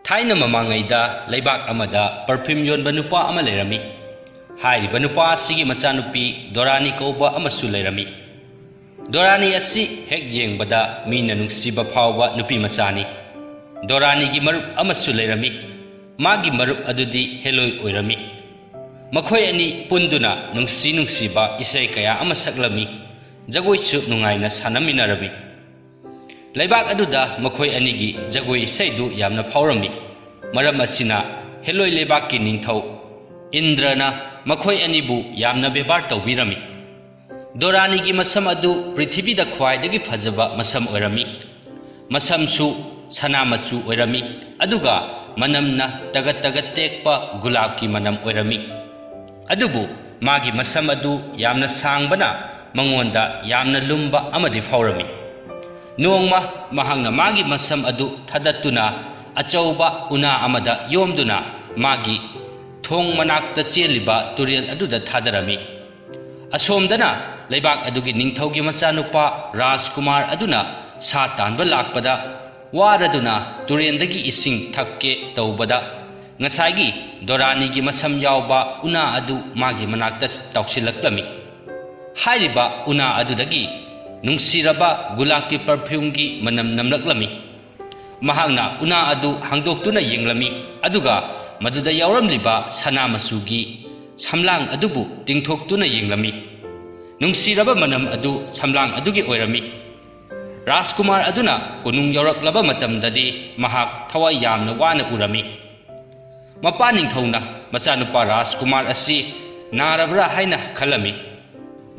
थाइना ममांगैदा लेबाक अमदा परफ्यूम योनबा नुपा अमा Laramie हाइरिबा नुपा असिगी मचानुपी दोरानी कौबा अमसु Laramie दोरानी असी हेक जेंगबदा मीना नुंगसिबा फावबा नुपी मचानी दोरानी की मरुप अमसु लेरमी मागी मरुप अदुदी हेलोय ओइरमी मखोय अनि पुंदुना नुंगसी नुंगसिबा इसै कया अमा सकलमी जगोइसु नुंगाइना सानमिनारमी लेबाक अदुदा मखोय अनिगी जगोइ इसैदु यामना फावरमी मरम असिना हेलोय लेबाक की निंगथौ इंद्रना मखोय अनिबु यामना बेबार तौबिरमी दोरानी की मसम अदु पृथ्वीदा ख्वाइदगी फजबा मसम ओइरमी मसमसु सना मचु ओइरमी अदुगा मनमना तगत तगत तेकपा गुलाब की मनम ओइरमी अदुबु मागी मसम अदु यामना सांगबना मंगोंदा यामना लुम्बा अमदि फावरमी नोंगमा महांगना मागी मसम अदु थदत्तुना अचौबा उना अमदा योमदुना मागी थोंग मनाक्ता चेलिबा तुरेल अदुदा थादरमी असोमदना लेबाक अदुगी निंगथौगी मचानुपा राजकुमार अदुना सा तानबा लाकपदा वारदुना तुरेंदगी इसिंग थक्के तौबदा ngसाइगी दोरानी की मसम यावबा उना अदु मागी मनाक्ता तौसिलक्लमी हाइरिबा उना अदुदगी नुंगसिरबा गुलाब की परफ्यूम की मनम नमलक्लमी महांगना उना अदु हांगदोक्तुना येंगलमी अदुगा मदुदा यावरमलिबा सना मसुगी समलांग अदुबु तिंगथोक्तुना येंगलमी नुंगसिरबा मनम अदु समलांग अदुगी ओइरमी राजकुमार अदुना कोनुंग यावरक्लबा मतमददी महाक थवाई यामना वाना उरमी मपा निंगथौना मचानुपा राजकुमार असी नारबरा हाइना खलमी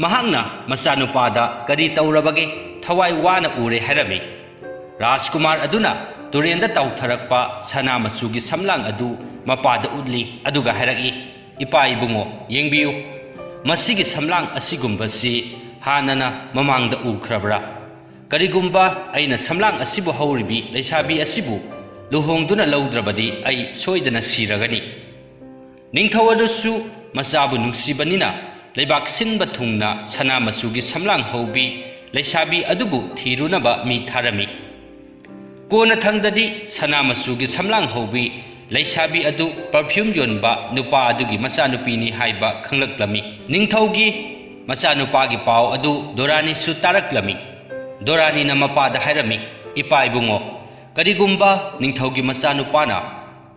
महांगना मचानुपादा करी तौरबगे थवाई वाना उरे हैरमी राजकुमार अदुना तुरेंदा तौथरक्पा सना मचुगी समलांग अदु मपादा उदली अदुगा हैरगी इपा इबुंगो येंगबियु मसिगी समलांग असिगुंबसी हानना ममांगदा उख्रबरा करिगुंबा अइना समलांग असिबु हौरिबी लैसाबी असिबु लुहोंगदुना लौद्रबदी अइ सोइदना सिरगनी निंगथौ अदुसु मचाबु नुंसिबनिना लेबाक सिनबा थुंगना सना मचुगी समलांग हौबी लैसाबी अदुबु थीरुनबा मी थारमी कोना थंगददी सना मचुगी समलांग हौबी लैसाबी अदु परफ्यूम योनबा नुपा अदुगी मचानुपीनी हाइबा खंगलक्लमी निंगथौगी मचानुपागी पाव अदु दोरानी सु तारक्लमी दोरानी ना मपादा हैरमी इपा इबुंगो करिगुंबा निंगथौगी मचानुपाना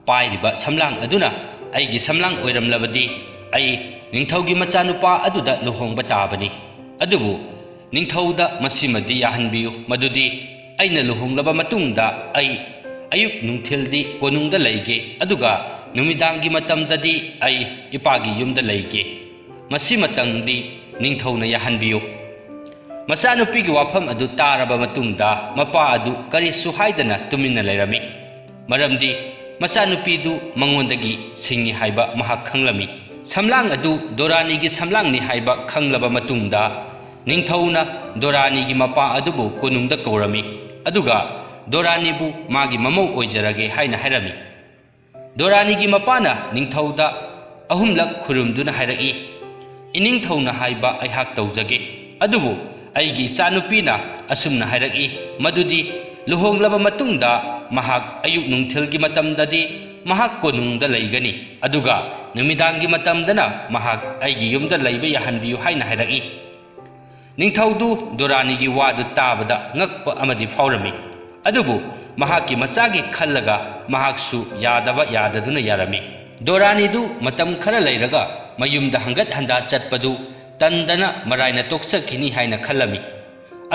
पाइरिबा समलांग अदुना अइगी समलांग ओइरमलबदी अइ निंगथौगी मचानुपा अदुदा लुहोंगबा ताबनी अदुबु निंगथौदा मसिमदी याहनबियु मदुदी अइना लुहोंगलबा मतुंगदा अइ अयुक नुंगथिलदी कोनुंगदा लैगे अदुगा नुमिदांगी मतमददी अइ इपागी युमदा लैगे मसि मतंगदी निंगथौना याहनबियु मचानुपीगी वाफम अदु तारबा मतुंगदा मपा अदु करिसु हाइदना तुमिन्ना लैरमी मरमदी मचानुपीदु मंगोंदगी सिंगी हाइबा महाक खंगलमी समलांग अदु दोरानी की समलांगनी हाइबा खंगलबा मतुंगदा निंगथौना दोरानी की मपा अदुबु कोनुंगदा कौरमी अदुगा दोरानीबु मागी ममौ ओइजरगे हाइना हैरमी दोरानी की मपाना निंगथौदा अहुमलक खुरुमदुना हैरगी इनिंगथौना हाइबा अइहाक तौजगे अदुबु अइगी इचानुपीना असुमना हैरगी मदुदी लुहोंगलबा मतुंगदा महाक अयुक नुंगथिलगी मतमददी महाक कोनुंगदा लैगनी अदुगा नुमिदांगी मतमदना महाक अइगी युमदा लैबा याहनबियु हाइना हैरगी निंगथौदु दोरानीगी वादु ताबदा ngakpa amadi फावरमी अदुबु महाकी मचागी खल्लगा महाकसु यादबा याददुना यारमी दोरानीदु मतम खरा लैरगा मयुमदा हंगत हंदा चटपदु तंदना मरायना तोक्सकिनी हाइना खल्लमी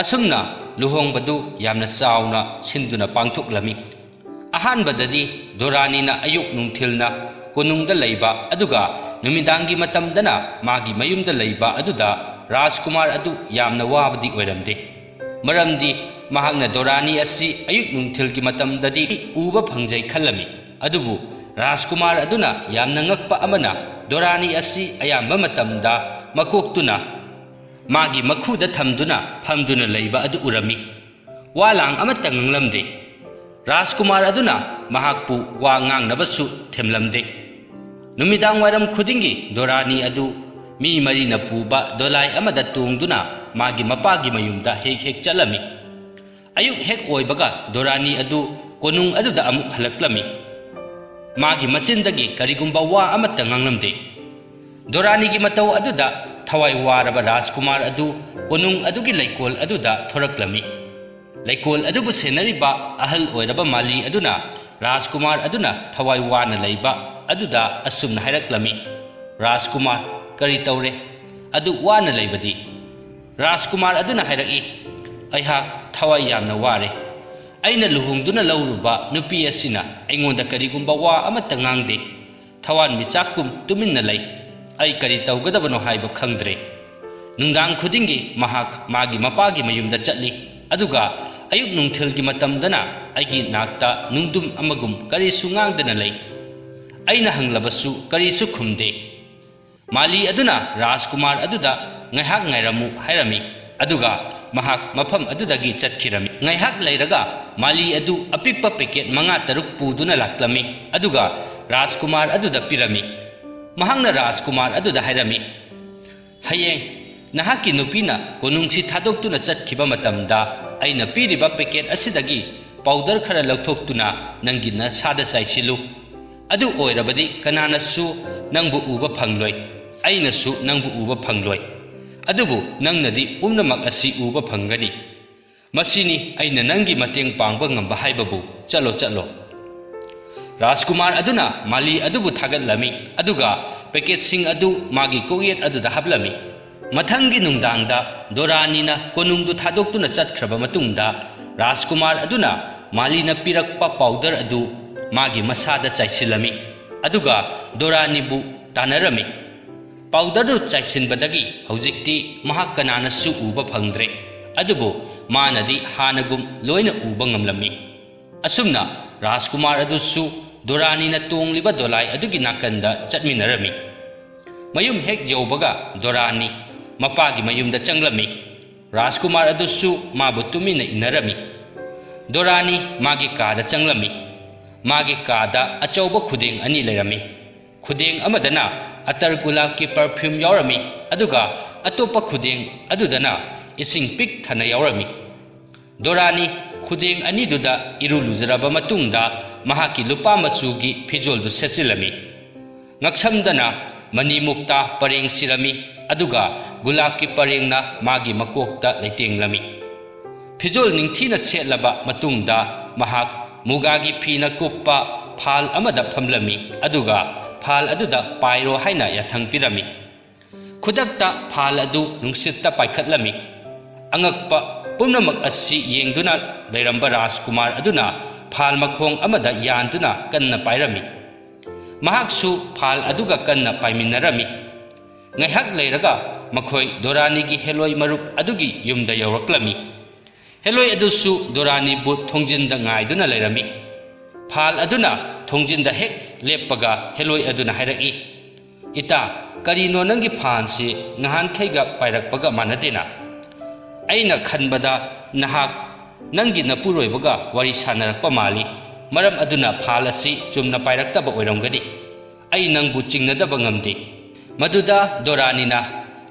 असुमना लुहोंगबदु यामना चावना सिंदुना पांगथोक्लमी अहानबददी दोरानीना अयुक नुंगथिलना कोनुंगदा लैबा अदुगा नुमिदांगी मतमदना मागी मयुमदा लैबा अदुदा राजकुमार अदु यामना वाबदी ओइरमदे मरमदी महांगना दोरानी असी अयुक नुंगथिलगी मतमददी उबा फंगजै खल्लमी अदुबु राजकुमार अदुना यामना ngakpa amana दोरानी असी अयाम्बा मतमदा मकोक्तुना मागी मखुदा थमदुना फमदुना लैबा अदु उरमी वालांग अमता nganglमदे राजकुमार अदुना महाकपु वा ngangnabasु थेमलमदे नुमिदांग वारम खुदिंगी दोरानी अदु मी मरीना पुबा दोलाई अमदा तोंगदुना मागी मपागी मयुमदा हेक हेक चलमी अयुक हेक ओइबगा दोरानी अदु कोनुंग अदुदा अमुक हलक्लमी magi macindagi karigumba wa amata ngangnamde. Doranigi matau aduda thawai waraba Rajkumar adu konung adugi laikol aduda thoraklami. Laikol adubu senariba ahal oiraba mali aduna Rajkumar aduna thawai wana laiba aduda asumna hairaklami. Rajkumar kari taure adu wana laibadi. Rajkumar aduna hairaki aiha thawai yamna ware. Aina luhungduna lauruba nupi asina aingonda karigumba wa amata ngangde. Thawan michakum tuminna lai. Ai kari taugadabano haiba khangdre. Nungdang khudingi mahak magi mapagi mayumda chatli. Aduga ayuk nungthilgi matamdana aigi nakta nungdum amagum karisu ngangdana lai. Aina hanglabasu karisu khumde. Mali aduna Rajkumar aduda ngaihak ngairamu hairami. Aduga mahak mafam adudagi chatkirami. Ngaihak lairaga mali adu apikpa packet manga taruk puduna laklami. Aduga Rajkumar aduda pirami. Mahangna Rajkumar aduda hairami. Hayeng nahaki nupina konungsi thadokutuna chatkhiba matamda aina piriba packet asidagi powder khara lauthokutuna nangi nasada saisilu. Adu oirabadi kananasu nangbu uba phangloi. Ainasu nangbu uba phangloi. Adubu nangnadi umnamak asi uba phangani. Masini aina nangi mateng pangba ngamba haibabu chalo chalo. Rajkumar aduna mali adubu thagatlami. Aduga packet sing adu magi koyet aduda hablami. Mathangi nungdangda Doranina konungdu thadoktuna chatkraba matungda Rajkumar aduna malina pirakpa powder adu magi masada chaisilami. Aduga Doranibu tanarami. Powder du chaisinbadagi haujikti mahak kananasu uba phangdre. Adubu manadi hanagum loina uba ngamlami. Asumna Rajkumar adusu Doranina tongliba dolai adugi nakanda chatminarami. Mayum hek yaubaga Dorani mapagi mayumda changlami. Rajkumar adusu mabu tumina inarami. Dorani magi kada changlami. Magi kada achauba khuding ani lerami. Khuding amadana atar gulab ki perfume yaurami. Aduga atopa khuding adudana ising pik thana yaurami. Dorani khuding ani duda iru luzaraba matungda mahaki lupa machugi phijol du sechilami. Ngaksamdana mani mukta pareng sirami. Aduga gulab ki parengna magi makokta leitinglami. Phijol ningthina setlaba matungda mahak mugagi phina kuppa phal amada phamlami. Aduga phal aduda pairo haina yathang pirami. Khudakta phal adu nungsitta paikhatlami. Angakpa pumnamak asi yengduna leiramba Rajkumar aduna phal makhong amada yanduna kanna pairami. Mahaksu phal aduga kanna paiminarami. Ngaihak leiraga makhoi Doranigi heloi marup adugi yumda yauraklami. Heloi adusu Dorani bu thongjinda ngaiduna leirami. Phal aduna thongjinda hek leppaga heloi aduna hairaki. Ita karino nangi phansi ngahan khaiga pairakpaga manadena. Aina khanbada nahak nangi napuroibaga wari sanarakpa mali. Maram aduna phal asi chumna pairaktaba oiramgani. Ai nangbu chingnadaba ngamde. Maduda Doranina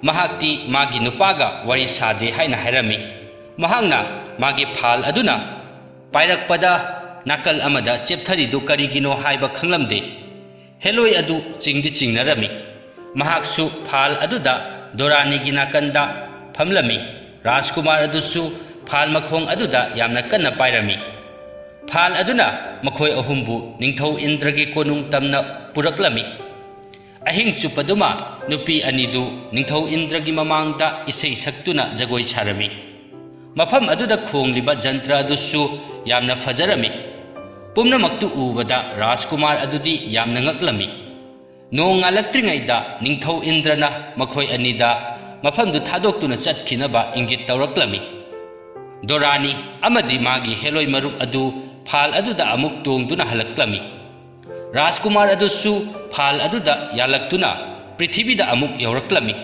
mahakti magi nupaga wari sade haina hairami. Mahangna magi phal aduna pairakpada nakal amada cheptharidu karigino haiba khanglamde. Heloi adu chingdi chingnarami. Mahaksu phal aduda Doranigi nakanda phamlami. Rajkumar adusu phal makhong aduda yamna kanna pairami. Phal aduna makhoi ahumbu ningthau Indragi konung tamna puraklami. Ahing chupaduma nupi anidu ningthau Indragi mamangda isei saktuna jagoi sarami. Mafam aduda khongliba jantra adusu yamna fajarami. Pumnamaktu ubada Rajkumar adudi yamna ngaklami. Nong ngalaktringaida ningthau Indrana makhoi anida mafamdu thadoktuna chatkinaba ingit tawraklami. Dorani amadi magi heloi marup adu phal aduda amuk tongduna halaklami. Rajkumar adusu phal aduda yalaktuna prithibida amuk yauraklami.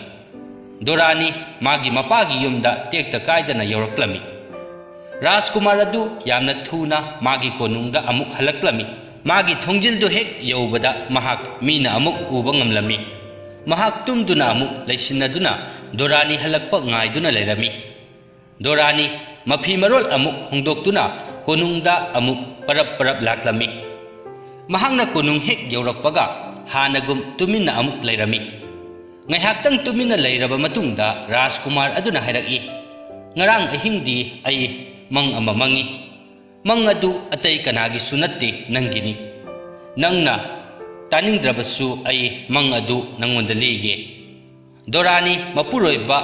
Dorani magi mapagi yumda tekta kaidana yauraklami. Rajkumar adu yamna thuna magi konungda amuk halaklami. Magi thongjildu hek yaubada mahak mina amuk uba ngamlami. Mahak tumduna amuk leisinaduna Dorani halakpa ngaiduna leirami. Dorani mafi marol amuk hongdoktuna konungda amuk parap laklami. Mahangna konung hek yaurakpaga hanagum tuminna amuk lairami. Ngaihaktang tuminna lairaba matungda Rajkumar aduna hairaki. Ngarang ahingdi ay mang ama mangi. Mang adu atay kanagi sunatti nanggini. Nangna taningdrabasu ay mang adu nangondalige. Dorani mapuroy ba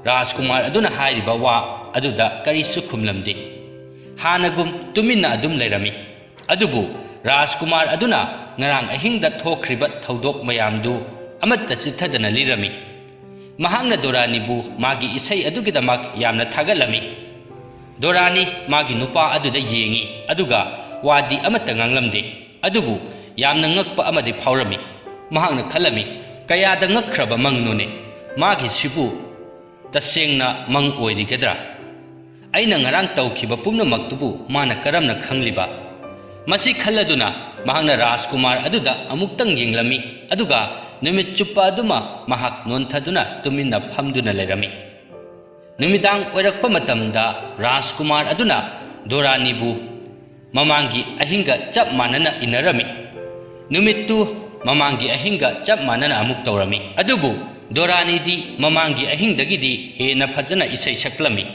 Rajkumar aduna hairiba wa aduda karisu kumlamdi. Hanagum tuminna adum lairami. Adubu Rajkumar aduna ngarang ahingda thokriba thaudok mayamdu amatta chithadana lirami. Mahangna Dorani bu magi isai adugidamak yamna thagalami. Dorani magi nupa aduda yengi aduga wadi amatta nganglamde. Adubu yamna ngakpa amadi phaurami. Mahangna khalami kayada ngakhraba mangnune magi sibu tasengna mang oirigadra. Aina ngarang tawkhiba pumnamaktubu mana karamna khangliba. Masi khalladuna mahangna Rajkumar aduda amuktang yenglami aduga numit chuppa aduma mahak nonthaduna tuminna phamduna lerami. Numidang oirakpa matamda Rajkumar aduna Dorani bu mamangi ahinga chap manana inarami. Numittu mamangi ahinga chap manana amuk tawrami. Adubu Dorani di mamangi ahingdagidi hena phajana isai saklami.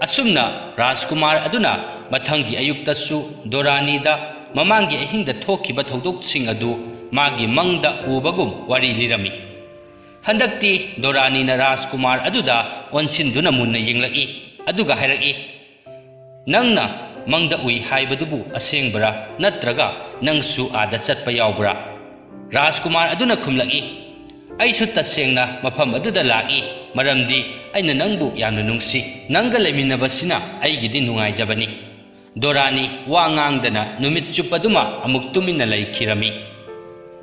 Asumna Rajkumar aduna mathangi ayuktasu Dorani da mamangi ahingda thokiba thodok sing adu magi mangda ubagum wari lirami. Handakti Dorani na Rajkumar aduda onsinduna munna yenglaki aduga hairaki. Nangna mangda ui haibadubu asengbara natraga nangsu ada chatpa yaubra. Rajkumar aduna khumlaki. Aisu tasengna mafam aduda laki maramdi aina nangbu yamna nungsi. Nangga leminabasina aigidi nungaijabani. Dorani wa ngangdana numit chupaduma amuk tuminna laikhirami.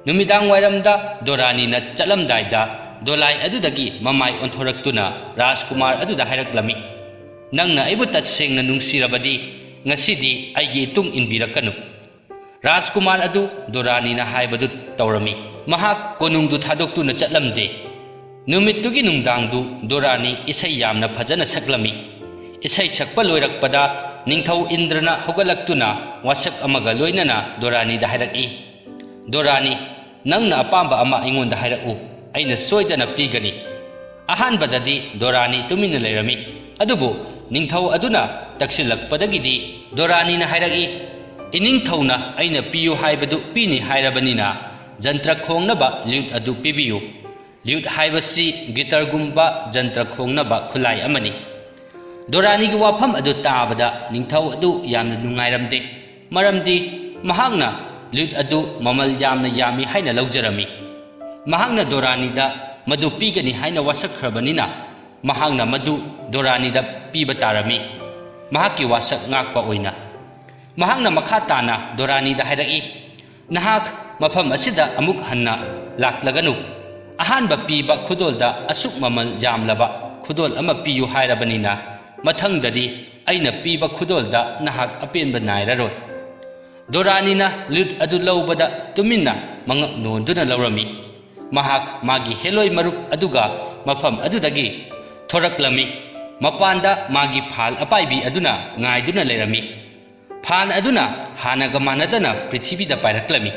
Numidang wairamda Dorani na chalamdaida dolai adudagi mamai onthoraktuna Rajkumar aduda hairaklami. Nangna aibu tatsengna nungsirabadi ngasidi aigi itung inbirakanu. Rajkumar adu Dorani na haibadu tawrami. Mahak konungdu thadoktu na chatlamde. Numittugi nungdangdu Dorani isai yamna phajana saklami. Isai chakpa loirakpada Ningthau Indrana hogalaktuna wasak amaga loinana Dorani da hairaki. Dorani nangna apamba ama ingonda hairaku aina soidana pigani. Ahanbadadi Dorani tumina lairami. Adubu ningthau aduna taksilakpadagidi Dorani na hairaki. Iningthauna aina piyu haibadu pini hairabanina jantra khongnaba liut adu pibiyu. Liut haibasi gitar gumba jantra khongnaba khulai amani. Dorani gi wafam adu tabada ningthau adu yamna nungairamde. Maramdi mahangna liut adu mamal yamna yami haina laujarami. Mahangna Dorani da madu pigani haina wasakhrabανina mahangna madu Dorani da piba tarami. Mahaki wasak ngakpa oina. Mahangna makhatana Dorani da hairaki. Nahak mafam asida amuk hanna laklaganu. Ahanba piba khudolda asuk mamal yamlaba khudol ama piyu hairabanina. Mathangdadi aina piba khudolda nahak apenba nairaroi. Dorani na lut adu laubada tuminna mangak nonduna laurami. Mahak magi heloi marup aduga mafam adudagi thoraklami. Mapanda magi phal apaibi aduna ngaiduna lerami. Phal aduna hanaga manadana prithibida pairaklami.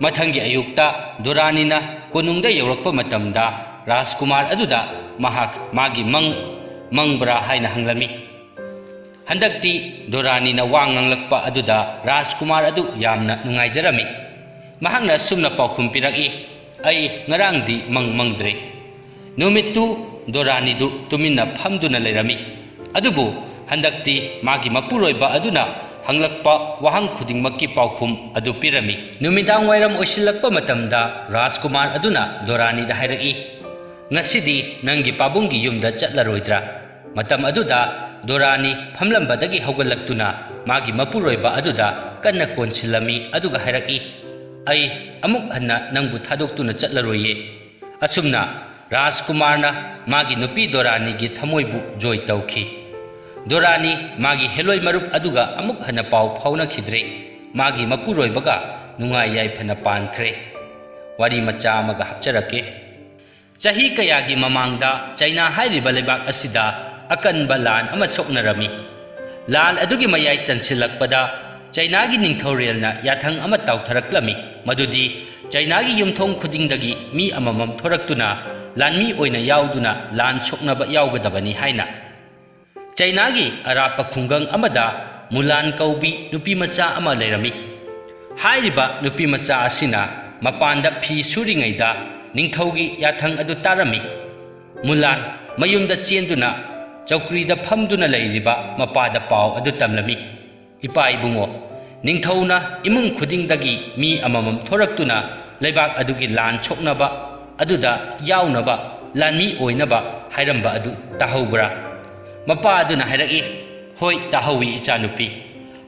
Mathangi ayukta Dorani na konungda yaurakpa matamda Rajkumar aduda mahak magi mangbra haina hanglami. Handakti Dorani na wanganglakpa aduda Rajkumar adu yamna nungaijarami. Mahangna sumna paukhum piraki ay ngarangdi mangdre. Numittu Dorani du tuminna phamduna lairami. Adubu handakti magi mapuroiba aduna hanglakpa wahang khudingmakki paukhum adu pirami. Numidang wairam osilakpa matamda Rajkumar aduna Dorani da hairaki. Ngasidi nangi pabunggi yumda chatlaroidra. Matam aduda Dorani phamlambadagi hogalaktuna magi mapuroiba aduda kanna konsilami aduga hairaki. Ay amuk hanna nangbu thadoktuna chatlaroye. Asumna Rajkumarna magi nupi Dorani gi thamoibu joy tawki. Dorani magi heloi marup aduga amuk hanna pau phauna khidre. Magi mapuroibaga nungai yaifana pankhre. Wari macha amaga hapcharake. Chahi kayagi mamangda China hairiba lebak asida akan balan ama soknarami. Lan adugi mayai chansilakpada Chainagi ningthorelna yathang ama tawtharaklami madudi Chainagi yumthong khudingdagi mi amamam thoraktuna lanmi oina yauduna lan soknaba yaugadabani haina Chainagi arapa khungang amada Mulan kaubi nupi macha ama leirami hairiba nupi macha asina mapanda phi suringaida ningthaugi yathang adu tarami Mulan mayumda chenduna chaukrida phamduna leiriba mapada paw adu tamlami ipa ibungo ningthauna imung khudingdagi mi amamam thoraktuna leibak adugi lan choknaba aduda yaunaba lanmi oinaba hairamba adu tahobra mapa aduna hairaki hoi tahawi ichanupi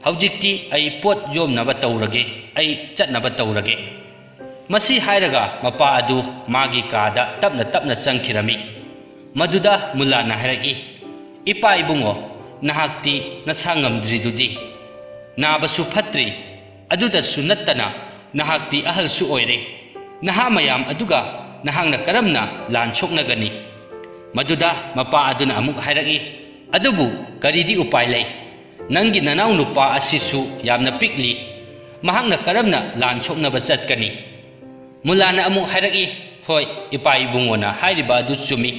haujikti ai pot yomnaba taurage ai chatnaba taurage masi hairaga mapa adu magi kada tapna changkhirami maduda mulana hairaki ipa ibungo nahakti nasangamdridudi nabasu phatri aduda sunattana nahakti ahalsu oire naha mayam aduga nahangna karamna lan choknagani maduda mapa aduna amuk hairaki adubu karidi upai lay nangi nanaw nupa asisu yamna pikli mahangna karamna lan choknaba chatkani mulana amuk hairaki hoi ipai bungona hairiba adu chumi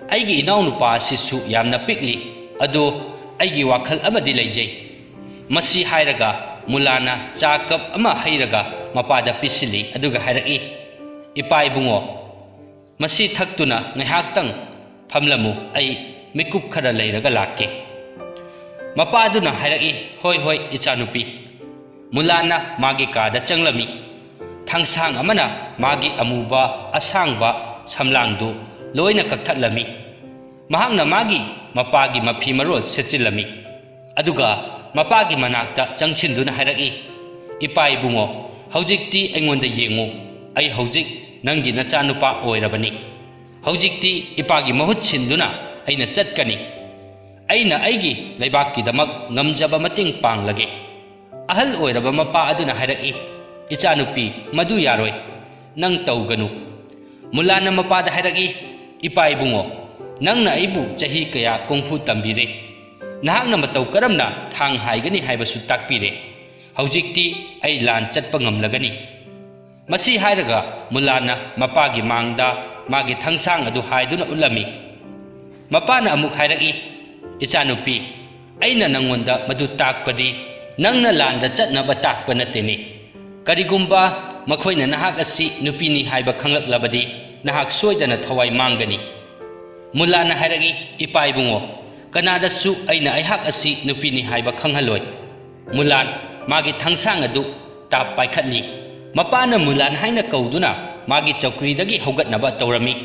aigi inaw nupa asisu yamna pikli adu aigi wakhal amadi leijai masi hairaga mulana chakap ama hairaga mapada pisili aduga hairaki ipai bungo masi thaktuna ngaihaktang phamlamu ai mikup khara leiraga lakke mapaduna hairaki hoi ichanupi mulana magi kada changlami thangsang amana magi amuba asangba samlangdu loina kakthatlami mahangna magi mapagi mafi marol setchilami aduga mapagi manakta changchinduna hairaki ipai bungo haujikti aingonda yengu ai haujik nangi nachanupa oirabani haujikti ipagi mahut chinduna aina chatkani aina aigi leibaki damak ngamjaba mating panglage ahal oiraba mapa aduna hairaki ichanupi madu yaroi nang tauganu mulana mapada hairaki ipai bungo nangna aibu chahi kaya kungfu tambire nahakna matau karamna thang haigani haibasu takpire haujikti ai lan chatpa ngamlagani masi hairaga mulana mapagi mangda magi thangsang adu haiduna ulami mapana amuk hairaki ichanupi aina nangonda madu takpadi nangna landa chatnaba takpa nateni karigumba makhoina nahak asi nupini haiba khanglaklabadi nahak soidana thawai mangani mulana hairaki ipai bungo kanadasu aina aihak asi nupini haiba khanghaloi mulan magi thangsang adu tap paikhatli mapana mulan haina kauduna magi chawkridagi hogatnaba tawrami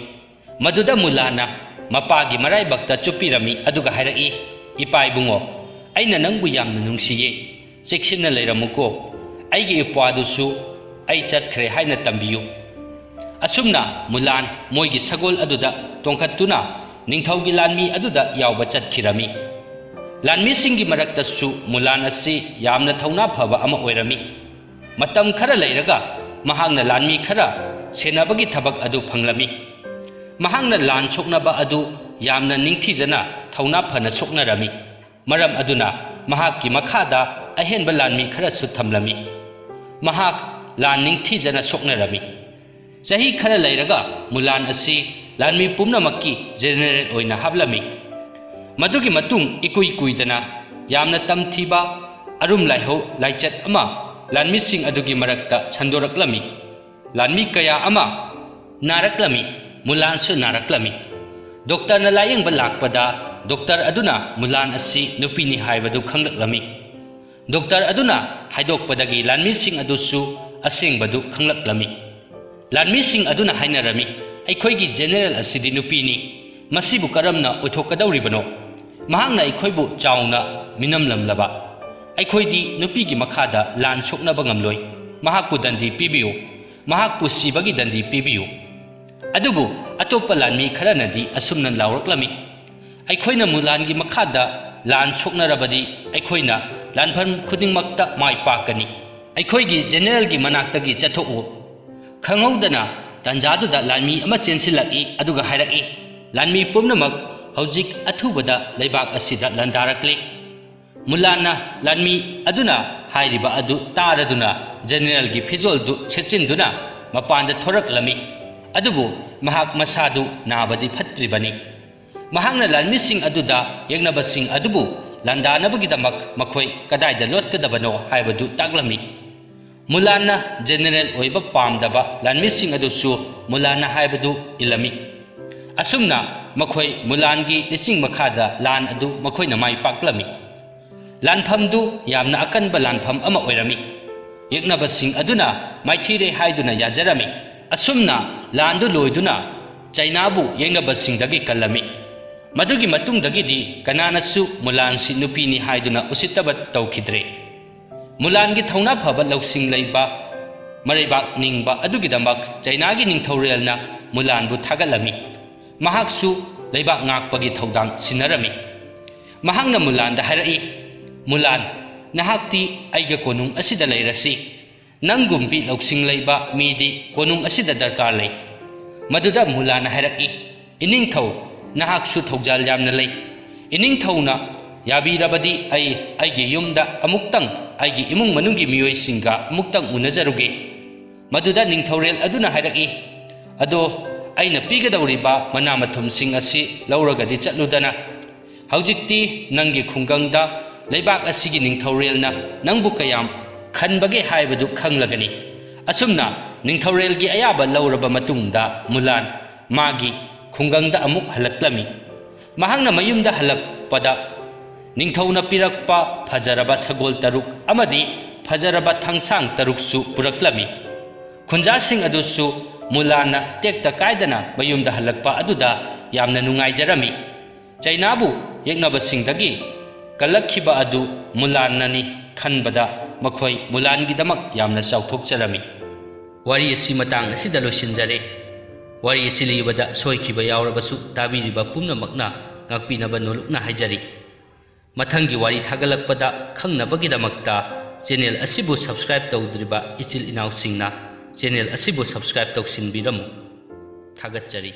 maduda mulana mapagi maraibakta chupirami aduga hairaki ipai bungo aina nangbu yamna nungsiye cheksinna leiramuko aigi ipwadusu ai chatkhre haina tambiyu asumna mulan moigi sagol aduda tongkhattuna ningthaugi lanmi aduda yawba chatkhirami lanmi singi maraktasu mulan asi yamna thauna phaba ama oirami matam khara leiraga mahangna lanmi khara senabagi thabak adu phanglami mahangna lan choknaba adu yamna ningthijana thauna phana soknarami maram aduna mahakki makhada ahenba lanmi khara su thamlami mahak lan ningthijana soknarami chahi khara leiraga mulan asi lanmi pumnamakki general oina hablami madugi matung ikui kuidana yamna tamthiba arum laiho laichat ama lanmi sing adugi marakta chandoraklami lanmi kaya ama naraklami mulan su naraklami doctor na layeng balakpada doctor aduna mulan asi nupini haibadu khanglaklami doctor aduna haidokpadagi lanmi sing adusu asengbadu khanglaklami lanmi sing aduna hainarami aikhoigi general asidi nupini masibu karamna othokadauribano mahangna aikhoibu chauna minamlamlaba aikhoidi nupigi makhada lan soknaba ngamloi mahakku dandi pibiyu mahakpu sibagi dandi pibiyu adubu atopa lanmi kharanadi asumnan lawraklami aikhoina mulangi makhada lan soknarabadi aikhoina lanpham khudingmakta mai pakani aikhoigi general gi manaktagi chathou khanghaudana tanjaduda lanmi ama chensilaki aduga hairaki lanmi pumnamak haujik athubada leibak asida landarakle mulana lanmi aduna हाइरिबा अदु तारदुना general की फिजोल दु सेचिंदुना मपान थोरक्लमी अदुबु महाक मसादु नाबदी फत्रिबनी महांगना लालमिसिंग अदुदा यंगनबसिंग अदुबु लांदानबगिदमक मखोय कदाइदा लोटकदबनो हाइबदु ताग्लमी Mullana general ओइबा पामदबा लालमिसिंग अदुसु Mullana हाइबदु इलमी असुमना मखोय मुलानगी lynching मखादा लान अदु मखोयना माइ पाक्लमी लानफमदु यामना अकनबा लानफम अमा ओइरमी यंगनबसिंग अदुना माइथीरे हाइदुना याजरमी असुमना लांदु लोइदुना चाइनाबु यंगनबसिंगदगी कलमी मदुगी मतुंगदगिदी कनानसु मुलानसि नुपीनी हाइदुना उसितब तौखिद्रे मुलानगी थौना फबा लौसिंग लैबा मरैबाक निंगबा अदुगिदमक चाइनागी निंगथौरेलना मुलानबु थागलमी महाकसु लैबाक ngakpagi थौदांग सिनरमी महांगना मुलानदा हारई Mulan नहाक्ति आइगा कोनुंग असिदा लैरसी नंगुम्बी लौसिंग लैबा मीदी कोनुंग असिदा दरकार लै मदुदा Mulan हारई इनिंगथौ नहाकसु थौजाल यामना लै इनिंगथौना याबीरबदी आइगे युमदा अमुक्तंग आइगे इमुंग मनुंगी मियोइसिंगा अमुक्तंग उनजरुगे मदुदा निंगथौरेल अदुना हारई अदो अैना पीगदौरिबा मना मथुमसिंग असि लौरगदि चट्लुदना हौजिक्ति नंगी खुंगंगदा लैबाक असिगी निंगथौरेलना नंगबु कयाम खनबगे हाइबदु खंगलगनी असुमना निंगथौरेलगी अयाबा लौरबा मतुंगदा मुलान मागी खुंगंगदा अमुक हलक्लमी महांगना मयुमदा हलक्पदा निंगथौना पिरक्पा फजरबा सगोल तरुक अमदी फजरबा थंगसांग तरुकसु पुरक्लमी खुंजासिंग अदुसु मुलाना टेक्ता कायदना मयुमदा हलक्पा अदुदा यामना नुंगाइजरमी चाइनाबु यंगनबसिंगदगी कलक्खिबा अदु मुलाननी खनबदा मखोय मुलानगिदमक यामना चाउथोकचरमी वारी असि मतांग असिदा लोसिनजरे वारी असि लिबदा सोइखिबा यावरबसु ताबिरिबा पुम्नमकना ngakpinaba nolukna haijari mathanggi wari thagalakpada khangnabagidamakta channel asibu subscribe tawdriba ichil inaw singna channel asibu subscribe tawsinbiramu thagatchari।